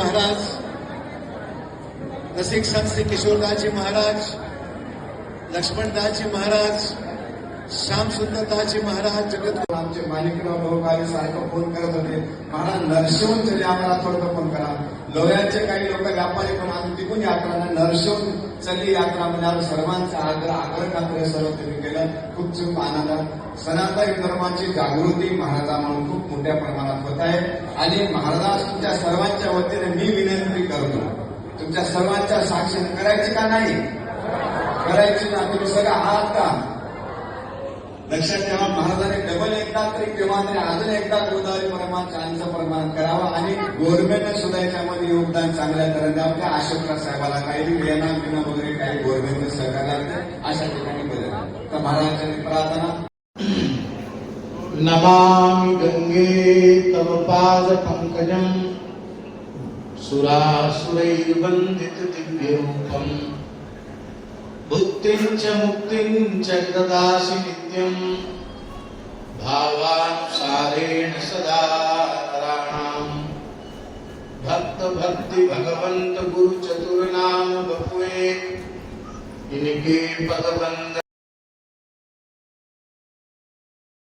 महाराज, रसिक संत श्री किशोरदासजी महाराज, लक्ष्मणदासजी महाराज, श्याम सुंदरदासजी महाराज, जगत आमचे माणिकराव लोकांनी सारखं फोन करत होते, महाराज नरशिवून चले आम्हाला थोडं फोन करा. लोह्याचे काही लोक व्यापारी पण आम्ही तिकून यात्रा नरशिवून चली यात्रा म्हणजे आम्ही सर्वांचा आग्रह खात्री सर्व तुम्ही केलं. खूप आनंदात सनातन धर्माची जागृती महाराजांमुळे खूप मोठ्या प्रमाणात होत आहे. आणि महाराज तुमच्या सर्वांच्या वतीने मी विनंती करतो, तुमच्या सर्वांच्या साक्षीने करायची का नाही करायची ना, तुम्ही सगळं आहात का लक्षात ठेवा. महाराजांनी डबल एकदा तरी किंवा तरी अजून एकदा गोदावरी परमाचांचं प्रमाण करावं आणि गव्हर्नमेंटने सुद्धा याच्यामध्ये योगदान चांगल्या तऱ्हेने आपल्या अशोकराव साहेबाला काही प्रेरणा बिना वगैरे काही गव्हर्नमेंटने सहकार्य लागते अशा ठिकाणी बदल. तर महाराजांनी प्रार्थना. नमामि गंगे तव पाद पंकजं सुरासुरैर्वन्दित दिव्यरूपम् भुक्तिं च मुक्तिं च ददासि नित्यं भावानुसारेण सदा नराणां भक्त भक्ति भगवंत गुरु चतुर्नाम बपुए इनके पद बंद